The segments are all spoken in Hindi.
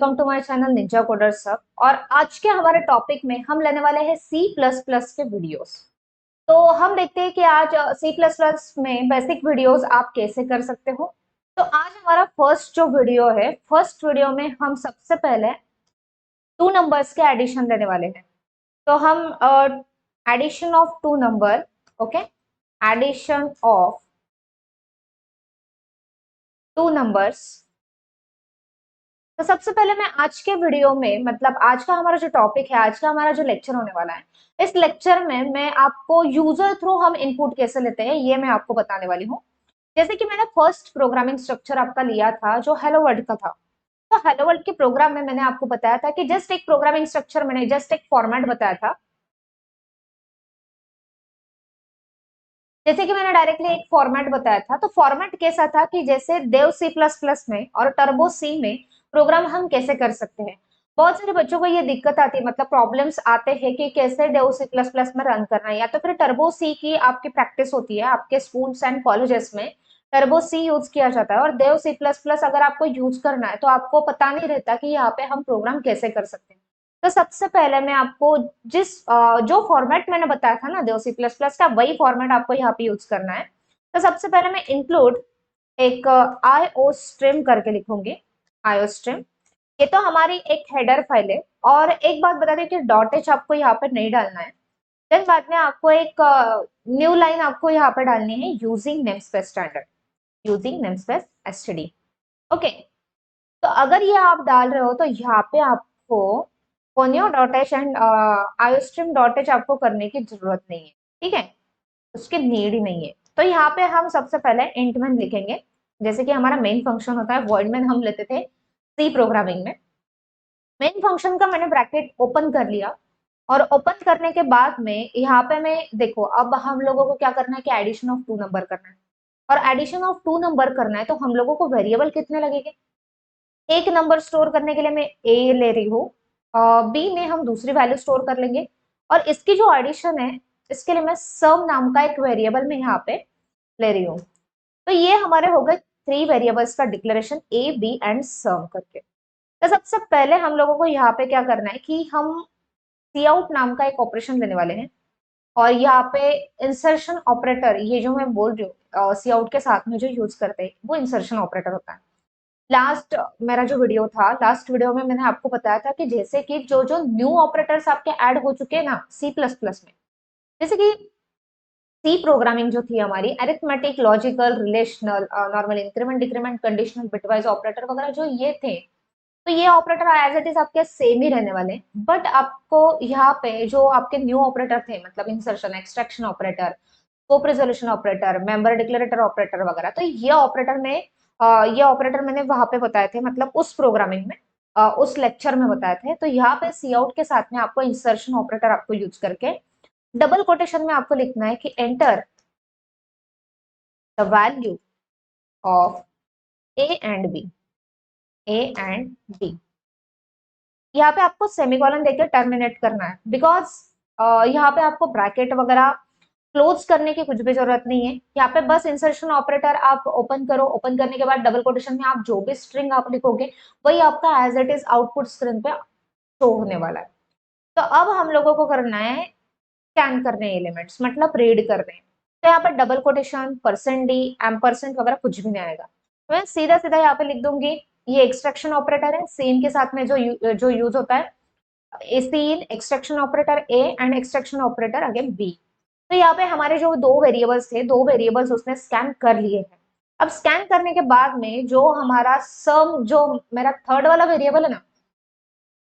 Welcome to my channel ninja coder सब। और आज के हमारे टॉपिक में हम लेने वाले हैं सी प्लस प्लस के वीडियोस। तो हम देखते हैं कि आज सी प्लस प्लस में बेसिक वीडियोस आप कैसे कर सकते हो। तो आज हमारा फर्स्ट जो वीडियो है, फर्स्ट वीडियो में हम सबसे पहले टू नंबर्स के एडिशन लेने वाले हैं। तो हम addition of two number, okay, addition of two numbers. तो सबसे पहले मैं आज के वीडियो में, मतलब आज का हमारा जो टॉपिक है, आज का हमारा जो लेक्चर होने वाला है, इस लेक्चर में मैं आपको यूजर थ्रू हम इनपुट कैसे लेते हैं ये मैं आपको बताने वाली हूँ। जैसे कि मैंने फर्स्ट प्रोग्रामिंग स्ट्रक्चर आपका लिया था जो हेलो वर्ल्ड का था। तो हेलो वर्ल्ड के प्रोग्राम में मैंने आपको बताया था कि जस्ट एक प्रोग्रामिंग स्ट्रक्चर, मैंने जस्ट एक फॉर्मेट बताया था। जैसे कि मैंने डायरेक्टली एक फॉर्मेट बताया था, तो फॉर्मेट कैसा था कि जैसे देव सी प्लस प्लस में और टर्बो सी में प्रोग्राम हम कैसे कर सकते हैं। बहुत सारे बच्चों को ये दिक्कत आती है, मतलब प्रॉब्लम्स आते हैं कि कैसे देव सी प्लस प्लस में रन करना है, या तो फिर टर्बो सी की आपकी प्रैक्टिस होती है, आपके स्कूल्स एंड कॉलेजेस में टर्बो सी यूज किया जाता है, और देव सी प्लस प्लस अगर आपको यूज करना है तो आपको पता नहीं रहता कि यहाँ पे हम प्रोग्राम कैसे कर सकते हैं। तो सबसे पहले मैं आपको जो फॉर्मेट मैंने बताया था ना देव सी प्लस प्लस का, वही फॉर्मेट आपको यहाँ पे यूज करना है। तो सबसे पहले मैं इंक्लूड एक आईओ स्ट्रीम करके लिखूंगी, आईओ स्ट्रीम। ये तो हमारी एक हेडर फाइल है। और एक बात बता दें कि डॉट एच आपको यहाँ पे नहीं डालना है। देन बाद में आपको एक न्यू लाइन आपको यहाँ पे डालनी है, using namespace standard, using namespace STD. Okay, तो अगर ये आप डाल रहे हो तो यहाँ पे आपको conio dot H and iostream dot H आपको करने की जरूरत नहीं है, ठीक है, उसकी नीड ही नहीं है। तो यहाँ पे हम सबसे पहले इंट मेन लिखेंगे, जैसे कि हमारा मेन फंक्शन होता है, वॉइड मेन हम लेते थे सी प्रोग्रामिंग में। मेन फंक्शन का मैंने ब्रैकेट ओपन कर लिया, और ओपन करने के बाद में यहाँ पे मैं देखो, अब हम लोगों को क्या करना है कि एडिशन ऑफ टू नंबर करना है। और एडिशन ऑफ टू नंबर करना है तो हम लोगों को वेरिएबल कितने लगेंगे। एक नंबर स्टोर करने के लिए मैं ए ले रही हूँ, बी में हम दूसरी वैल्यू स्टोर कर लेंगे, और इसकी जो एडिशन है इसके लिए मैं सम नाम का एक वेरिएबल में यहाँ पे ले रही हूँ। तो ये हमारे हो गए थ्री वेरिएबल्स का declaration, a b and sum करके। तो सबसे पहले हम लोगों को यहाँ पे क्या करना है कि हम सी आउट नाम का एक ऑपरेशन लेने वाले हैं। और यहाँ पे इंसर्शन ऑपरेटर, ये जो मैं बोल रही हूँ सी आउट के साथ में जो यूज करते हैं वो इंसर्शन ऑपरेटर होता है। लास्ट मेरा जो वीडियो था, लास्ट वीडियो में मैंने आपको बताया था कि जैसे कि जो जो न्यू ऑपरेटर्स आपके ऐड हो चुके हैं ना सी प्लस प्लस में, जैसे कि सी प्रोग्रामिंग जो थी हमारी, arithmetic, logical, relational, normal increment, decrement, conditional, bitwise operator वगैरह जो ये थे, तो ये ऑपरेटर एज इट इज आपके सेम ही रहने वाले। बट आपको यहाँ पे जो आपके न्यू ऑपरेटर थे, मतलब insertion, extraction operator, scope resolution operator, member declarator operator वगैरह, तो ये ऑपरेटर मैंने वहां पे बताए थे, मतलब उस प्रोग्रामिंग में, उस लेक्चर में बताए थे। तो यहाँ पे सी आउट के साथ में आपको इंसर्शन ऑपरेटर आपको यूज करके डबल कोटेशन में आपको लिखना है कि enter the value of A and B, a and b. यहाँ पे आपको सेमीकोलन देकर टर्मिनेट करना है, बिकॉज यहाँ पे आपको ब्रैकेट वगैरह क्लोज करने की कुछ भी जरूरत नहीं है। यहाँ पे बस इंसर्शन ऑपरेटर आप ओपन करो, ओपन करने के बाद डबल कोटेशन में आप जो भी स्ट्रिंग आप लिखोगे वही आपका as it is output screen पे शो होने वाला है। तो अब हम लोगों को करना है स्कैन करने एलिमेंट्स, मतलब रीड करने। तो यहाँ पे double quotation, percent D, ampersand वगैरह कुछ भी नहीं आएगा। तो मैं सीधा सीधा यहाँ पे लिख दूंगी, ये एक्सट्रैक्शन ऑपरेटर है, सेम के साथ में जो यूज होता है, cin extraction operator a and extraction operator again b. तो यहाँ पे हमारे जो दो वेरिएबल्स थे, दो वेरिएबल्स उसने स्कैन कर लिए हैं। अब स्कैन करने के बाद में जो हमारा सम, जो मेरा थर्ड वाला वेरिएबल है ना,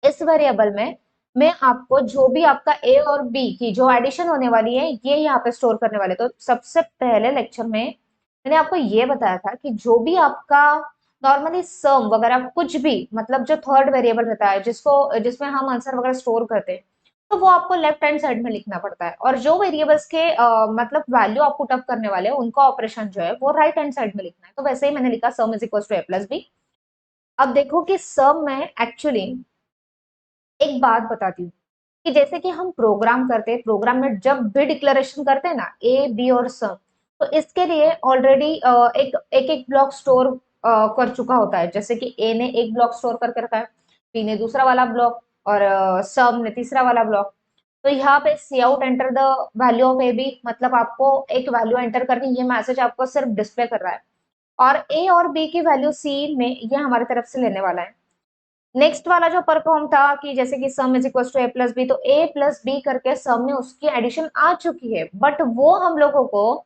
इस वेरिएबल में मैं आपको जो भी आपका ए और बी की जो एडिशन होने वाली है ये यहाँ पे स्टोर करने वाले। तो सबसे पहले लेक्चर में मैंने आपको ये बताया था कि जो भी आपका नॉर्मली सम वगैरह कुछ भी, मतलब जो थर्ड वेरिएबल रहता है जिसमें हम आंसर वगैरह स्टोर करते हैं, तो वो आपको लेफ्ट हैंड साइड में लिखना पड़ता है। और जो वेरिएबल्स के मतलब वैल्यू आप पुट अप करने वाले हैं उनका ऑपरेशन जो है वो राइट हैंड साइड में लिखना है। तो वैसे ही मैंने लिखा sum is equal to a plus b. अब देखो कि सम में एक्चुअली एक बात बताती हूँ कि जैसे कि हम प्रोग्राम करते हैं, प्रोग्राम में जब भी डिक्लेरेशन करते हैं ना ए बी और सम, तो इसके लिए ऑलरेडी एक एक ब्लॉक स्टोर कर चुका होता है। जैसे कि ए ने एक ब्लॉक स्टोर करके रखा है, बी ने दूसरा वाला ब्लॉक और सम ने तीसरा वाला ब्लॉक। तो यहाँ पे cout enter the value of A B, मतलब आपको एक वैल्यू एंटर करनी, ये मैसेज आपको सिर्फ डिस्प्ले कर रहा है। और ए और बी की वैल्यू सी में ये हमारी तरफ से लेने वाला है। नेक्स्ट वाला जो परफॉर्म था कि जैसे कि sum is equal to a plus b, तो ए प्लस बी करके सम में उसकी एडिशन आ चुकी है, बट वो हम लोगों को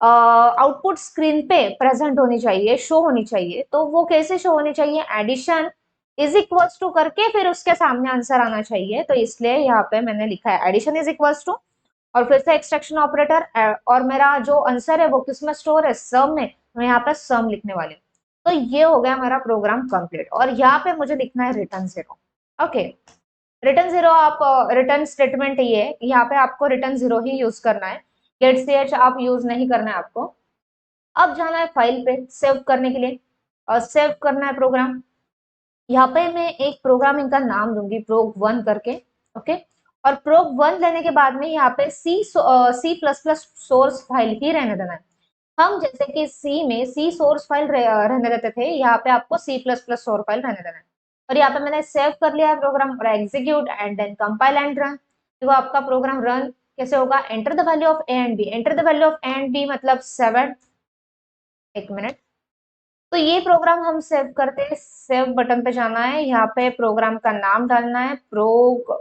आउटपुट स्क्रीन पे प्रेजेंट होनी चाहिए, शो होनी चाहिए। तो वो कैसे शो होनी चाहिए, एडिशन इज इक्वल्स टू करके फिर उसके सामने आंसर आना चाहिए। तो इसलिए यहाँ पे मैंने लिखा है एडिशन इज इक्वल्स टू और फिर से एक्सट्रैक्शन ऑपरेटर, और मेरा जो आंसर है वो किसमें स्टोर है, सम में, तो यहाँ पे सम लिखने वाले। तो ये हो गया मेरा प्रोग्राम कंप्लीट और यहाँ पे मुझे लिखना है return zero. Okay, return zero, आप रिटर्न स्टेटमेंट ये है, यहाँ पे आपको रिटर्न जीरो ही यूज करना है, गेट सी एच आप यूज नहीं करना है आपको। अब जाना है फाइल पे सेव करने के लिए और सेव करना है प्रोग्राम। यहाँ पे मैं एक प्रोग्रामिंग का नाम दूंगी प्रोग वन करके। ओके, और प्रोग वन लेने के बाद में यहाँ पे C plus plus source file ही रहने देना है। हम जैसे कि सी में सी सोर्स फाइल रहने देते थे, यहाँ पे आपको C plus plus source file रहने देना है। और यहाँ पे मैंने सेव कर लिया है प्रोग्राम और execute and then compile and run. देखो आपका प्रोग्राम रन कैसे होगा, enter the value of A and b, enter the value of A and b मतलब 7। एक मिनट, तो ये प्रोग्राम हम सेव करते हैं, सेव बटन पे जाना है, यहाँ पे प्रोग्राम का नाम डालना है, प्रोग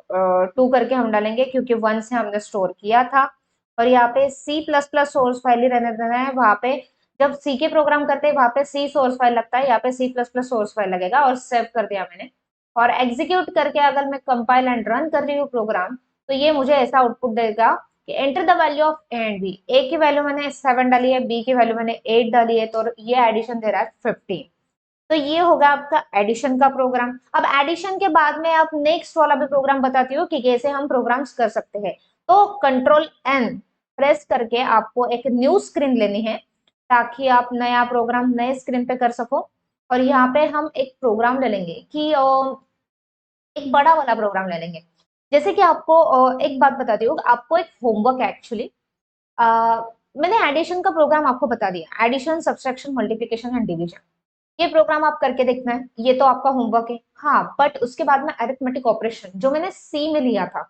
टू करके हम डालेंगे क्योंकि वन से हमने स्टोर किया था। और यहाँ पे C plus plus source file ही रहने देना है, वहां पे जब सी के प्रोग्राम करते हैं वहां पे सी सोर्स फाइल लगता है, यहाँ पे C plus plus source file लगेगा और सेव कर दिया मैंने। और एग्जीक्यूट करके अगर मैं कंपाइल एंड रन कर रही हूँ प्रोग्राम, तो ये मुझे ऐसा आउटपुट देगा कि enter the value of A and B, A की वैल्यू मैंने 7 डाली है, बी की वैल्यू मैंने 8 डाली है, तो ये एडिशन दे रहा है 15। तो ये होगा आपका एडिशन का प्रोग्राम। अब एडिशन के बाद में आप नेक्स्ट वाला भी प्रोग्राम बताती हूँ कि कैसे हम प्रोग्राम्स कर सकते हैं। तो कंट्रोल एन प्रेस करके आपको एक न्यू स्क्रीन लेनी है ताकि आप नया प्रोग्राम नए स्क्रीन पे कर सको। और यहाँ पे हम एक प्रोग्राम ले लेंगे कि एक बड़ा वाला प्रोग्राम ले लेंगे। जैसे कि आपको एक बात बताती हूँ, आपको एक होमवर्क है एक्चुअली। मैंने एडिशन का प्रोग्राम आपको बता दिया, addition subtraction multiplication and division, ये प्रोग्राम आप करके देखना है, ये तो आपका होमवर्क है। हाँ, बट उसके बाद में अरिथमेटिक ऑपरेशन जो मैंने सी में लिया था,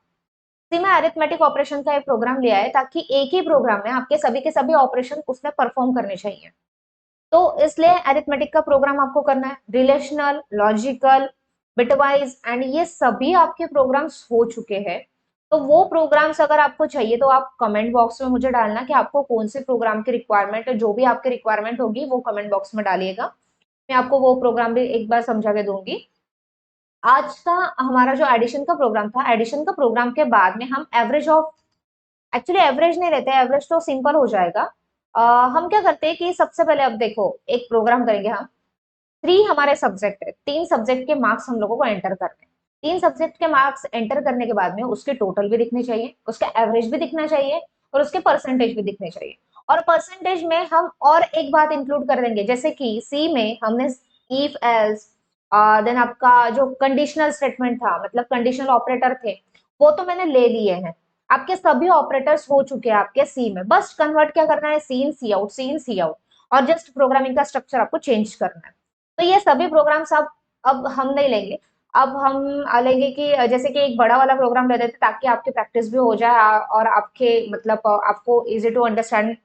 सी में अरिथमेटिक ऑपरेशन का एक प्रोग्राम लिया है ताकि एक ही प्रोग्राम में आपके सभी के सभी ऑपरेशन उसने परफॉर्म करने चाहिए। तो इसलिए अरिथमेटिक का प्रोग्राम आपको करना है, रिलेशनल, लॉजिकल, बिटवाइज एंड ये सभी आपके प्रोग्राम्स हो चुके हैं। तो वो प्रोग्राम्स अगर आपको चाहिए तो आप कमेंट बॉक्स में मुझे डालना कि आपको कौन से प्रोग्राम की रिक्वायरमेंट है, जो भी आपकी रिक्वायरमेंट होगी वो कमेंट बॉक्स में डालिएगा, मैं आपको वो प्रोग्राम भी एक बार समझा के दूंगी। आज का हमारा जो एडिशन का प्रोग्राम था, एडिशन का प्रोग्राम के बाद में हम एवरेज ऑफ, एक्चुअली एवरेज नहीं लेते, एवरेज तो सिंपल हो जाएगा। हम क्या करते हैं कि सबसे पहले अब देखो एक प्रोग्राम करेंगे हम, 3 हमारे सब्जेक्ट है, 3 सब्जेक्ट के मार्क्स हम लोगों को एंटर करने हैं। 3 सब्जेक्ट के मार्क्स एंटर करने के बाद में उसके टोटल भी दिखने चाहिए, उसका एवरेज भी दिखना चाहिए और उसके परसेंटेज भी दिखने चाहिए। और परसेंटेज में हम और एक बात इंक्लूड कर देंगे, जैसे कि सी में हमने इफ एल्स, देन आपका जो कंडीशनल स्टेटमेंट था, मतलब कंडीशनल ऑपरेटर थे, वो तो मैंने ले लिए हैं। आपके सभी ऑपरेटर्स हो चुके हैं आपके सी में, बस कन्वर्ट क्या करना है, सी इन सी आउट, सी इन सी आउट, और जस्ट प्रोग्रामिंग का स्ट्रक्चर आपको चेंज करना है। तो ये सभी प्रोग्राम्स अब हम नहीं लेंगे, अब हम लेंगे कि जैसे कि एक बड़ा वाला प्रोग्राम ले देते ताकि आपकी प्रैक्टिस भी हो जाए और आपके मतलब आपको इजी टू अंडरस्टैंड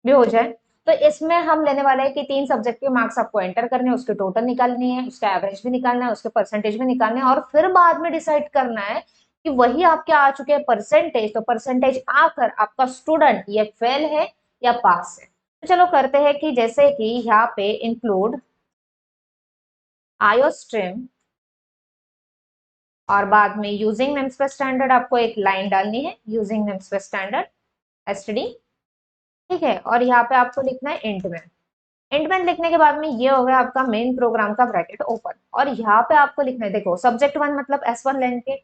भी हो जाए। तो इसमें हम लेने वाले हैं कि 3 सब्जेक्ट के मार्क्स आपको एंटर करने हैं, उसके टोटल निकालनी है, उसका एवरेज भी निकालना है, उसके परसेंटेज भी निकालने हैं और फिर बाद में डिसाइड करना है कि वही आपके आ चुके हैं परसेंटेज, तो परसेंटेज आकर आपका स्टूडेंट ये फेल है या पास है। तो चलो करते हैं कि जैसे कि यहाँ पे इंक्लूड आयोस्ट्रीम और बाद में यूजिंग नेमस्पेस स्टैंडर्ड, आपको एक लाइन डालनी है, यूजिंग नेमस्पेस स्टैंडर्ड एसटीडी, ठीक है। और यहाँ पे आपको लिखना है इंट में, इंट में लिखने के बाद में ये हो गया आपका मेन प्रोग्राम का ब्रैकेट ओपन। और यहाँ पे आपको लिखना है, देखो सब्जेक्ट वन मतलब S1 लेंगे,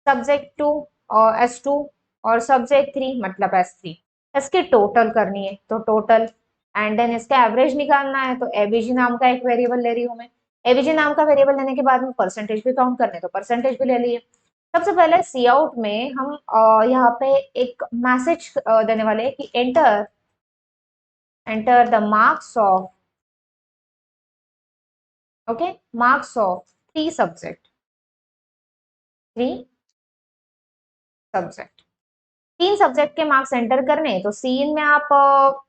सब्जेक्ट टू और S2 और सब्जेक्ट थ्री मतलब S3, इसकी टोटल करनी है तो टोटल, एंड देन इसका एवरेज निकालना है तो एबीजी नाम का एक वेरिएबल ले रही हूँ मैं। एबीजी नाम का वेरिएबल लेने के बाद में परसेंटेज भी काउंट करने, तो परसेंटेज भी ले लिए। सबसे पहले सी आउट में हम यहाँ पे एक मैसेज देने वाले हैं कि enter the marks of, okay, marks of 3 subject, 3 subject, 3 subject के मार्क्स एंटर करने, तो सीन में आप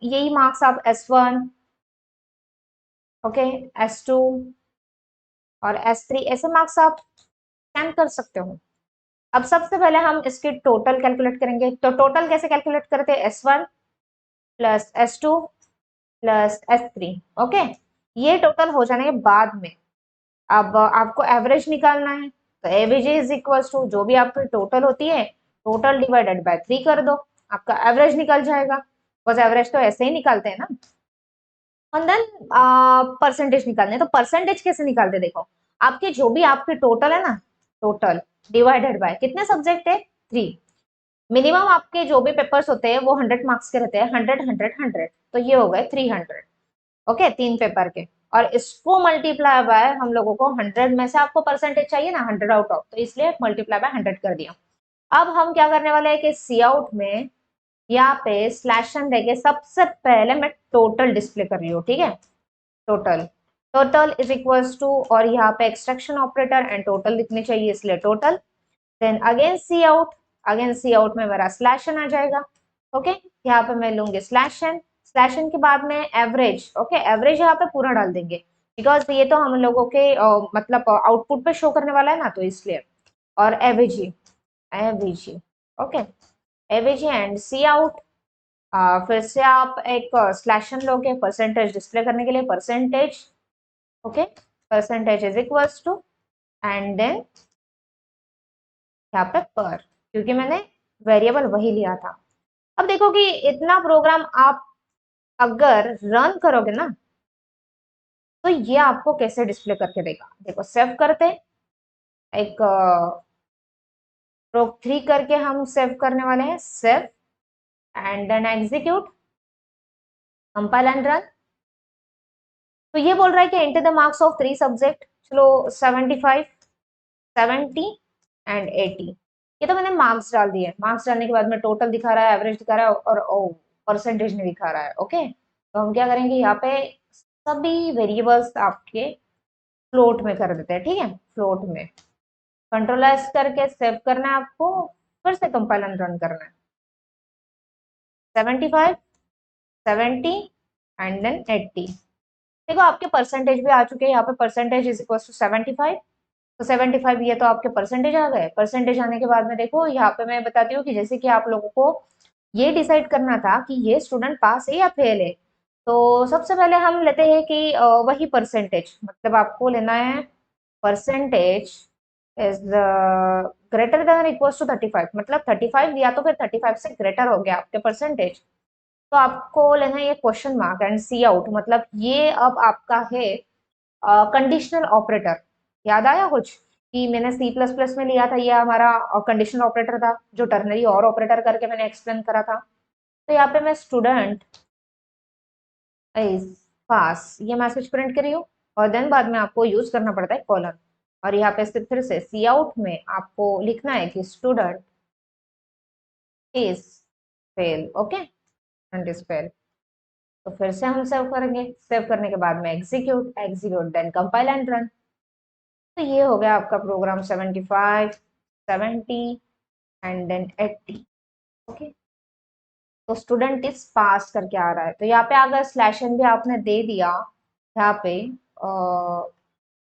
यही मार्क्स आप S1, ओके, S2 और S3 ऐसे मार्क्स आप स्कैन कर सकते हो। अब सबसे पहले हम इसकी टोटल कैलकुलेट करेंगे। तो टोटल कैसे कैलकुलेट करते हैं? S1 plus S2 plus S3, okay. ये टोटल हो जाने के बाद में अब आपको एवरेज निकालना है, तो एवरेज इज इक्वल्स टू जो भी आपकी टोटल होती है, टोटल डिवाइडेड बाय 3 कर दो, आपका एवरेज निकल जाएगा। बस एवरेज तो ऐसे ही निकालते हैं ना। और देन परसेंटेज निकालने, तो परसेंटेज कैसे निकालते हैं? देखो, आपके जो भी आपके टोटल है ना, टोटल डिवाइडेड बाय कितने सब्जेक्ट है? 3। मिनिमम आपके जो भी पेपर्स होते हैं वो 100 मार्क्स के रहते हैं, 100 100 100, तो ये हो गए 300, ओके, 3 पेपर के। और इसको मल्टीप्लाई बाय हम लोगों को 100 में से आपको परसेंटेज चाहिए ना, 100 आउट ऑफ, तो इसलिए मल्टीप्लाई बाय 100 कर दिया। अब हम क्या करने वाले हैं कि सी आउट में यहाँ पे स्लैश एन देके सबसे पहले मैं टोटल डिस्प्ले कर रही हूँ, ठीक है। Total, total is equals to, और यहाँ पे एक्सट्रैक्शन ऑपरेटर एंड टोटल लिखने चाहिए, इसलिए टोटल। देन अगेन सी आउट, अगेन सी आउट में मेरा स्लैश एन आ जाएगा, ओके। यहाँ पे मैं लूंगी स्लैश एन, स्लैश एन के बाद में एवरेज, ओके, एवरेज यहाँ पे पूरा डाल देंगे, बिकॉज ये तो हम लोगों के मतलब आउटपुट पे शो करने वाला है ना, तो इसलिए। और average, average, okay, average and cout. फिर से आप एक स्लैश एन लोगे परसेंटेज डिस्प्ले करने के लिए, percentage, okay, percentage is equals to, and then यहाँ पे पर, क्योंकि मैंने वेरिएबल वही लिया था। अब देखो कि इतना प्रोग्राम आप अगर रन करोगे ना, तो ये आपको कैसे डिस्प्ले करके देगा। देखो, सेव करते, एक प्रोग 3 करके हम सेव करने वाले हैं, save and then execute, compile and run. तो ये बोल रहा है कि enter the marks of 3 subject. चलो 75, 70 एंड 80, ये तो मैंने मार्क्स डाल दिए। मार्क्स डालने के बाद में टोटल दिखा रहा है, एवरेज दिखा रहा है, और परसेंटेज नहीं दिखा रहा है, ओके। तो हम क्या करेंगे, यहाँ पे सभी वेरिएबल्स आपके फ्लोट में कर देते हैं, ठीक है, फ्लोट में। कंट्रोल एस करके सेव करना है आपको, फिर से कंपाइल एंड रन करना है। 75, 70 एंड देन 80। देखो, आपके परसेंटेज भी आ चुके हैं यहाँ पे, परसेंटेज इज इक्वल टू 75, तो 75 ये तो आपके परसेंटेज आ गए। परसेंटेज आने के बाद में देखो, यहाँ पे मैं बताती हूँ कि जैसे कि आप लोगों को ये डिसाइड करना था कि ये स्टूडेंट पास है या फेल है, तो सबसे पहले हम लेते हैं कि वही परसेंटेज, मतलब आपको लेना है percentage is greater than equal to 35, मतलब 35 या तो फिर 35 से ग्रेटर हो गया आपके परसेंटेज, तो आपको लेना है ये question mark and cout, मतलब ये अब आपका है कंडीशनल ऑपरेटर। याद आया कुछ कि मैंने सी प्लस प्लस में लिया था, ये हमारा कंडीशनल ऑपरेटर था, जो टर्नरी और ऑपरेटर करके मैंने एक्सप्लेन करा था। तो यहाँ पे मैं स्टूडेंट इज पास ये मैसेज प्रिंट करी हूँ, और देन बाद में आपको यूज करना पड़ता है कॉलन, और यहाँ पे फिर से सी आउट में आपको लिखना है कि student is fail, okay, student is fail. तो फिर से हम सेव करेंगे, सेव करने के बाद में execute, execute then compile and run. तो ये हो गया आपका प्रोग्राम 75, 70 एंड देन 80, ओके। तो स्टूडेंट इज पास करके आ रहा है, तो यहाँ पे अगर स्लैश एन भी आपने दे दिया यहाँ पे,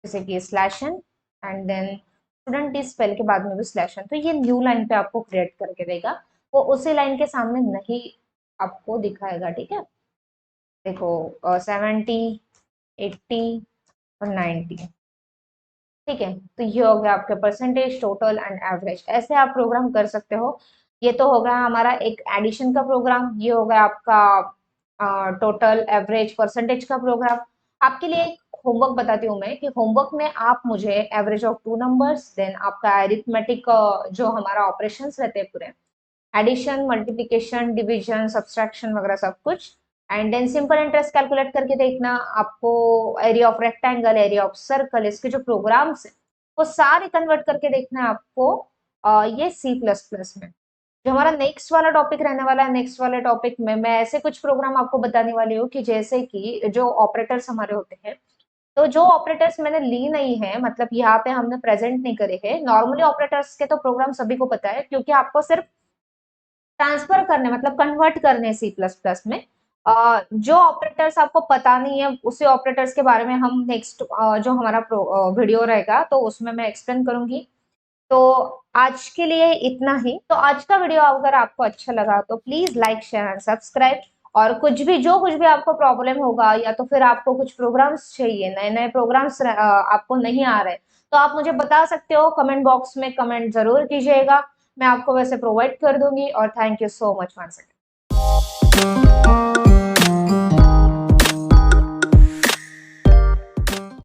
जैसे कि slash n and then student is spell के बाद में भी स्लैश एन, तो ये न्यू लाइन पे आपको क्रिएट करके देगा, वो उसी लाइन के सामने नहीं आपको दिखाएगा, ठीक है। देखो 70, 80 और 90, ठीक है। तो ये हो गया आपके परसेंटेज, टोटल एंड एवरेज, ऐसे आप प्रोग्राम कर सकते हो। ये तो हो गया हमारा एक एडिशन का प्रोग्राम, ये हो गया आपका टोटल एवरेज परसेंटेज का प्रोग्राम। आपके लिए एक होमवर्क बताती हूँ मैं, कि होमवर्क में आप मुझे एवरेज ऑफ 2 नंबर्स, देन आपका अरिथमेटिक जो हमारा ऑपरेशंस रहते हैं पूरे, एडिशन, मल्टीप्लिकेशन, डिवीजन, सब्सट्रैक्शन वगैरह सब कुछ, and then simple interest calculate करके देखना आपको, area of rectangle, area of circle, इसके जो प्रोग्राम्स है वो सारे कन्वर्ट करके देखना है आपको ये सी प्लस प्लस में। जो हमारा नेक्स्ट वाला टॉपिक रहने वाला है, नेक्स्ट वाले टॉपिक में मैं ऐसे कुछ प्रोग्राम आपको बताने वाली हूँ कि जैसे कि जो ऑपरेटर्स हमारे होते हैं, तो जो ऑपरेटर्स मैंने ली नहीं है, मतलब यहाँ पे हमने प्रेजेंट नहीं करे हैं, नॉर्मली ऑपरेटर्स के तो प्रोग्राम सभी को पता है, क्योंकि आपको सिर्फ ट्रांसफर करने मतलब कन्वर्ट करने सी प्लस प्लस में। जो ऑपरेटर्स आपको पता नहीं है, उसी ऑपरेटर्स के बारे में हम नेक्स्ट जो हमारा वीडियो रहेगा तो उसमें मैं एक्सप्लेन करूंगी। तो आज के लिए इतना ही। तो आज का वीडियो अगर आपको अच्छा लगा तो please like share and subscribe. और कुछ भी आपको प्रॉब्लम होगा या तो फिर आपको कुछ प्रोग्राम्स चाहिए, नए नए प्रोग्राम्स आपको नहीं आ रहे, तो आप मुझे बता सकते हो, कमेंट बॉक्स में कमेंट जरूर कीजिएगा। मैं आपको वैसे प्रोवाइड कर दूंगी। और thank you so much once again.